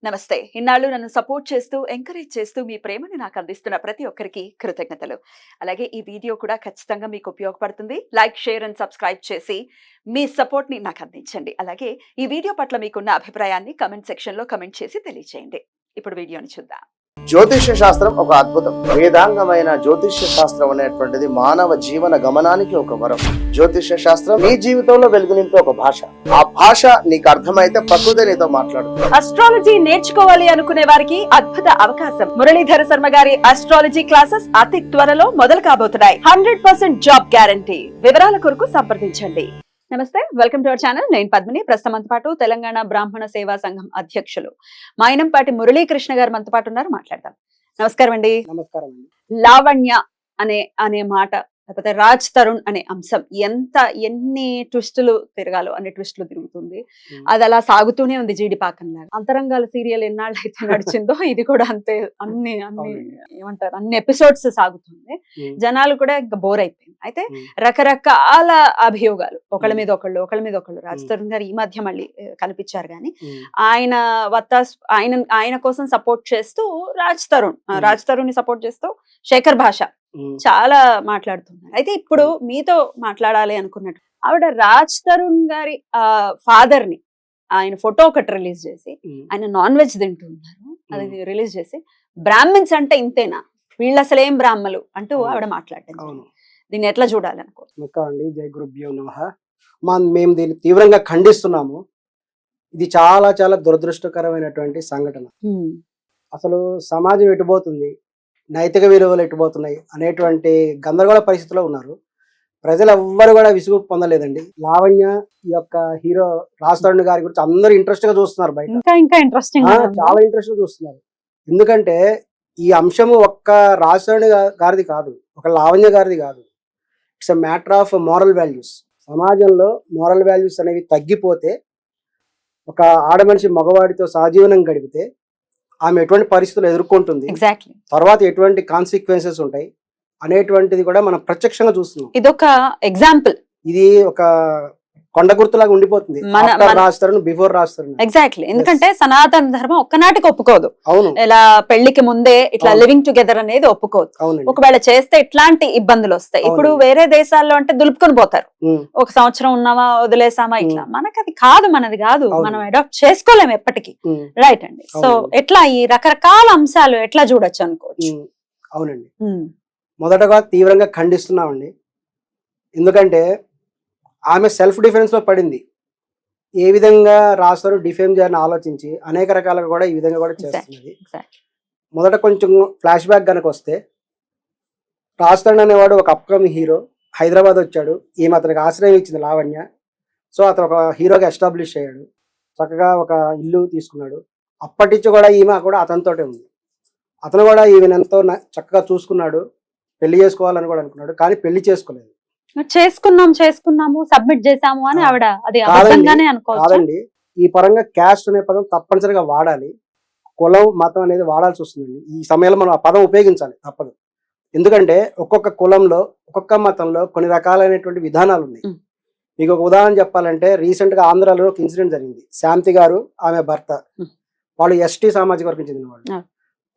నమస్తే. ఇన్నాళ్ళు నన్ను సపోర్ట్ చేస్తూ, ఎంకరేజ్ చేస్తూ మీ ప్రేమని నాకు అందిస్తున్న ప్రతి ఒక్కరికి కృతజ్ఞతలు. అలాగే ఈ వీడియో కూడా ఖచ్చితంగా మీకు ఉపయోగపడుతుంది. లైక్, షేర్ అండ్ సబ్స్క్రైబ్ చేసి మీ సపోర్ట్‌ని నాకు అందించండి. అలాగే ఈ వీడియో పట్ల మీకున్న అభిప్రాయాన్ని కామెంట్ సెక్షన్‌లో కామెంట్ చేసి తెలియజేయండి. ఇప్పుడు వీడియోని చూద్దాం. జ్యోతిష్య శాస్త్రం ఒక అద్భుతం. వేదాంగమైన జ్యోతిష్య శాస్త్రం అనేటువంటిది మానవ జీవన గమనానికి ఒక వరం. జ్యోతిష్య శాస్త్రం నీ జీవితంలో వెలుగునింపే ఒక భాష. ఆ భాష నీకు అర్థమైతే ప్రకృతి నీతో మాట్లాడుతుంది. అస్ట్రాలజీ నేర్చుకోవాలి అనుకునే వారికి అద్భుత అవకాశం. మురళీధర శర్మ గారి అస్ట్రాలజీ క్లాసెస్ అతి త్వరలో మొదలు కాబోతున్నాయి. 100% జాబ్ గ్యారంటీ. వివరాల కొరకు సంప్రదించండి. నమస్తే, వెల్కమ్ టు అవర్ ఛానల్. నేను పద్మిని. ప్రస్తుతం మనతో పాటు తెలంగాణ బ్రాహ్మణ సేవా సంఘం అధ్యక్షులు మైనంపాటి మురళీకృష్ణ గారు మనతో పాటు ఉన్నారు. మాట్లాడదాం. నమస్కారం అండి. నమస్కారం అండి. లావణ్య అనే మాట, లేకపోతే రాజ్ తరుణ్ అనే అంశం ఎన్ని ట్విస్టులు తిరగాలో అన్ని ట్విస్టులు తిరుగుతుంది. అది అలా సాగుతూనే ఉంది జీడిపాకంలాగా. అంతరంగాల సీరియల్ ఎన్నాళ్ళు అయితే నడిచిందో ఇది కూడా అంతే. అన్ని ఏమంటారు, అన్ని ఎపిసోడ్స్ సాగుతుంది. జనాలు కూడా ఇంకా బోర్ అయిపోయింది. అయితే రకరకాల అభియోగాలు, ఒకళ్ళ మీద ఒకళ్ళు. రాజ్ తరుణ్ గారు ఈ మధ్య మళ్ళీ కనిపించారు కానీ ఆయన కోసం సపోర్ట్ చేస్తూ రాజ్ తరుణ్ ని సపోర్ట్ చేస్తూ శేఖర్ భాష చాలా మాట్లాడుతున్నారు. అయితే ఇప్పుడు మీతో మాట్లాడాలి అనుకున్నట్టు ఆవిడ రాజ్ తరుణ్ గారి ఫాదర్ ని ఆయన ఫోటో ఒకటి రిలీజ్ చేసి, ఆయన నాన్ వెజ్ తింటున్నారు, అది రిలీజ్ చేసి బ్రాహ్మిన్స్ అంటే ఇంతేనా, వీళ్ళు అసలు ఏం బ్రాహ్మలు అంటూ ఆవిడ మాట్లాడారు. దీన్ని ఎట్లా చూడాలి అనుకోండి. జై గురుభ్యో నమః. మేము దీన్ని తీవ్రంగా ఖండిస్తున్నాము. ఇది చాలా చాలా దురదృష్టకరమైనటువంటి సంఘటన. అసలు సమాజం ఎటుపోతుంది, నైతిక విలువలు ఎట్టుపోతున్నాయి అనేటువంటి గందరగోళ పరిస్థితిలో ఉన్నారు. ప్రజలు ఎవ్వరు కూడా విసుగు పొందలేదండి. లావణ్య ఈ యొక్క హీరో రాజ్ తరుణ్ గారి గురించి అందరూ ఇంట్రెస్ట్ గా చూస్తున్నారు. బయట చాలా ఇంట్రెస్ట్ గా చూస్తున్నారు. ఎందుకంటే ఈ అంశము ఒక్క రాజ్ తరుణ్ గారిది కాదు, ఒక లావణ్య గారిది కాదు. It's a matter of moral values. సమాజంలో మోరల్ వాల్యూస్ అనేవి తగ్గిపోతే, ఒక ఆడమనిషి మగవాడితో సహజీవనం గడిపితే ఆమె ఎటువంటి పరిస్థితులు ఎదుర్కొంటుంది, తర్వాత ఎటువంటి కాన్సిక్వెన్సెస్ ఉంటాయి అనేటువంటిది కూడా మనం ప్రత్యక్షంగా చూస్తున్నాం. ఇదొక ఎగ్జాంపుల్. ఇది ఒక కొండ గుర్తులాగా ఉండిపోతుంది. బిఫోర్ రాస్తారు ఎగ్జాక్ట్లీ. ఎందుకంటే సనాతన ధర్మం ఒక్కనాటికి ఒప్పుకోదు. అవును. ఇలా పెళ్లికి ముందే ఇట్లా లివింగ్ టుగెదర్ అనేది ఒప్పుకోదు. ఒకవేళ చేస్తే ఇట్లాంటి ఇబ్బందులు వస్తాయి. ఇప్పుడు వేరే దేశాల్లో అంటే దులుపుకొని పోతారు, ఒక సంవత్సరం ఉన్నామా వదిలేసామా ఇట్లా. మనకి అది కాదు, మనది కాదు, మనం అడాప్ట్ చేసుకోలేము ఎప్పటికీ. రైట్ అండి. సో ఎట్లా ఈ రకరకాల అంశాలు ఎట్లా చూడొచ్చు అనుకోవచ్చు. అవునండి. మొదటగా తీవ్రంగా ఖండిస్తున్నామండి. ఎందుకంటే ఆమె సెల్ఫ్ డిఫెన్స్ లో పడింది. ఏ విధంగా రాస్తారు డిఫేమ్ చేయాలని ఆలోచించి అనేక రకాలుగా కూడా ఈ విధంగా కూడా చేస్తున్నది. మొదట కొంచెం ఫ్లాష్ బ్యాక్ కనుక వస్తే, రాజ్ తరుణ్ అనేవాడు ఒక అప్కమింగ్ హీరో. హైదరాబాద్ వచ్చాడు. ఈమె అతనికి ఆశ్రయం ఇచ్చింది లావణ్య. సో అతను ఒక హీరోగా ఎస్టాబ్లిష్ అయ్యాడు. చక్కగా ఒక ఇల్లు తీసుకున్నాడు. అప్పటి నుంచి కూడా ఈమె కూడా అతనితోటే ఉంది. అతను కూడా ఈమెను ఎంతో చక్కగా చూసుకున్నాడు. పెళ్లి చేసుకోవాలని కూడా అనుకున్నాడు, కానీ పెళ్లి చేసుకోలేదు. చేసుకున్నాము సబ్మిట్ చేసాము అని ఆవిడ అది అబద్ధంగానే అనుకోవచ్చు. కాదండి, ఈ పరంగా క్యాస్ట్ అనే పదం తప్పనిసరిగా వాడాలి. కులం, మతం అనేది వాడాల్సి వస్తుందండి. ఈ సమయంలో మనం ఆ పదం ఉపయోగించాలి, తప్పదు. ఎందుకంటే ఒక్కొక్క కులంలో, ఒక్కొక్క మతంలో కొన్ని రకాలైనటువంటి విధానాలు ఉన్నాయి. మీకు ఒక ఉదాహరణ చెప్పాలంటే, రీసెంట్ గా ఆంధ్రాలో ఒక ఇన్సిడెంట్ జరిగింది. శాంతి గారు, ఆమె భర్త, వాళ్ళు ఎస్టీ సామాజిక వర్గం చెందిన వాళ్ళు.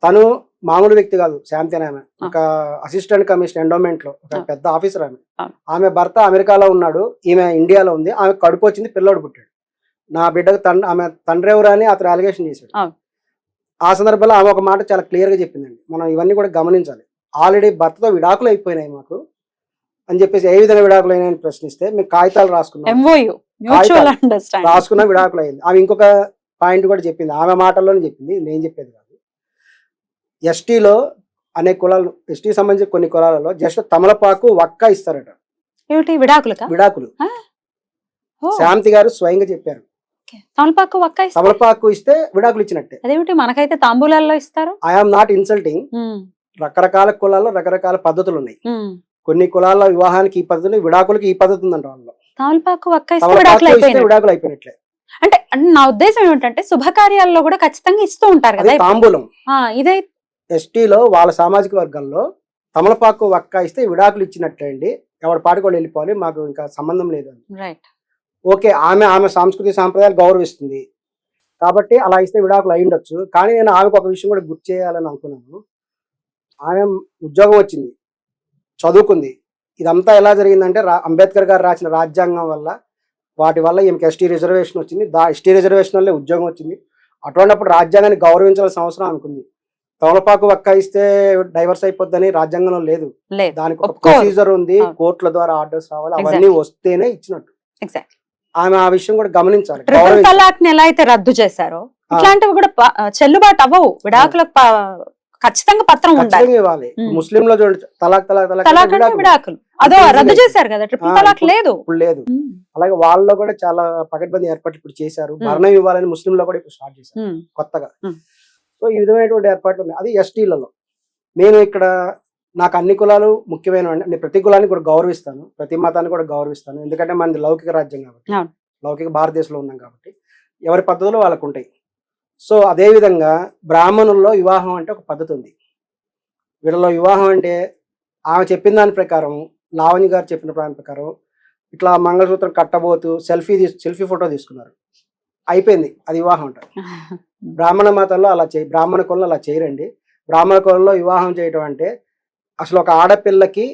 తను మామూలు వ్యక్తి కాదు. శాంతి అని ఆమె ఒక అసిస్టెంట్ కమిషనర్ ఎండోమెంట్ లో ఒక పెద్ద ఆఫీసర్. ఆమె భర్త అమెరికాలో ఉన్నాడు, ఈమె ఇండియాలో ఉంది. ఆమె కడుపు వచ్చింది, పిల్లోడు పుట్టాడు. నా బిడ్డకు ఆమె తండ్రి ఎవరు అని అతను అలిగేషన్ చేశాడు. ఆ సందర్భంలో ఆమె ఒక మాట చాలా క్లియర్ గా చెప్పిందండి. మనం ఇవన్నీ కూడా గమనించాలి. ఆల్రెడీ భర్తతో విడాకులు అయిపోయినాయి మాకు అని చెప్పేసి, ఏ విధంగా విడాకులు అయినాయని ప్రశ్నిస్తే, మేము కాగితాలు రాసుకున్నాం, విడాకులు అయింది. ఆమె ఇంకొక పాయింట్ కూడా చెప్పింది, ఆమె మాటల్లోనే చెప్పింది, నేను చెప్పేది కాదు. ఎస్టీలో అనేక కులాలు, ఎస్టీ సంబంధించిన కొన్ని కులాలలో జస్ట్ తమలపాకు వక్క ఇస్తారట. విడాకులు శాంతి గారు స్వయంగా చెప్పారు. తమలపాకు ఇస్తే విడాకులు ఇచ్చినట్టే. అదేమిటి మనకైతే తాంబూలాల్లో ఇస్తారు. I'm not insulting. రకరకాల కులాల్లో రకరకాల పద్ధతులు ఉన్నాయి. కొన్ని కులాల్లో వివాహానికి ఈ పద్ధతి, విడాకులకి ఈ పద్ధతి ఉందంట. వాళ్ళలో తమలపాకు వక్క ఇస్తే విడాకులు అయిపోయినట్లే. అంటే నా ఉద్దేశం ఏమిటంటే, శుభకార్యాల్లో కూడా ఖచ్చితంగా ఇస్తూ ఉంటారు కదా తాంబూలం. ఇదే ఎస్టీలో వాళ్ళ సామాజిక వర్గాల్లో తమలపాకు వక్క ఇస్తే విడాకులు ఇచ్చినట్టే అండి. ఎవరి పాటికి వాళ్ళు వెళ్ళిపోవాలి, మాకు ఇంకా సంబంధం లేదు అని. ఓకే, ఆమె సాంస్కృతిక సాంప్రదాయాలు గౌరవిస్తుంది, కాబట్టి అలా ఇస్తే విడాకులు అయి ఉండొచ్చు. కానీ నేను ఆమెకు ఒక విషయం కూడా గుర్తు చేయాలని అనుకున్నాను. ఆమె ఉద్యోగం వచ్చింది, చదువుకుంది. ఇదంతా ఎలా జరిగిందంటే అంబేద్కర్ గారు రాసిన రాజ్యాంగం వల్ల, వాటి వల్ల ఈమెకి ఎస్టీ రిజర్వేషన్ వచ్చింది. ఎస్టీ రిజర్వేషన్ వల్లే ఉద్యోగం వచ్చింది. అటువంటిప్పుడు రాజ్యాంగాన్ని గౌరవించాల్సిన అవసరం అనుకుంది. తమలపాకు వక్క ఇస్తే డైవర్స్ అయిపోద్దని రాజ్యాంగంలో లేదు. దానికి ఒక ప్రొసీజర్ ఉంది, కోర్టుల ద్వారా ఆర్డర్స్ రావాలి, అవన్నీ వస్తేనే ఇచ్చినట్టు. ఆమె ఆ విషయం కూడా గమనించాలి. ట్రిపుల్ తలాక్ ని ఎలా అయితే రద్దు చేశారో ఇట్లాంటివి కూడా చెల్లుబాటు అవ్వవు. విడాకులకు ఖచ్చితంగా పత్రం ఉండాలి. ఇవ్వాలి. ముస్లింలో చూడండి, తలాక్ తలాక్ తలాక్ విడాకులు అదో రద్దు చేశారు కదా, ట్రిపుల్ తలాక్ లేదు. ఇప్పుడు లేదు. అలాగే వాళ్ళలో కూడా చాలా పకడ్బందీ ఏర్పాట్లు ఇప్పుడు చేశారు. మరణం ఇవ్వాలని ముస్లింలో కూడా ఇప్పుడు స్టార్ట్ చేశారు కొత్తగా. సో ఈ విధమైనటువంటి ఏర్పాట్లు ఉన్నాయి. అది ఎస్టీలలో. నేను ఇక్కడ నాకు అన్ని కులాలు ముఖ్యమైన, నేను ప్రతి కులాన్ని కూడా గౌరవిస్తాను, ప్రతి మతాన్ని కూడా గౌరవిస్తాను. ఎందుకంటే మనది లౌకిక రాజ్యం కాబట్టి, లౌకిక భారతదేశంలో ఉన్నాం కాబట్టి ఎవరి పద్ధతులు వాళ్ళకు ఉంటాయి. సో అదే విధంగా బ్రాహ్మణుల్లో వివాహం అంటే ఒక పద్ధతి ఉంది. వీళ్ళలో వివాహం అంటే ఆమె చెప్పిన దాని ప్రకారం, లావణ్య గారు చెప్పిన దాని ప్రకారం ఇట్లా మంగళసూత్రం కట్టబోతూ సెల్ఫీ ఫోటో తీసుకున్నారు, అయిపోయింది, అది వివాహం అంటారు. బ్రాహ్మణ మతంలో అలా బ్రాహ్మణ కులంలో అలా చేయరండి. బ్రాహ్మణ కులంలో వివాహం చేయటం అంటే అసలు ఒక ఆడపిల్లకి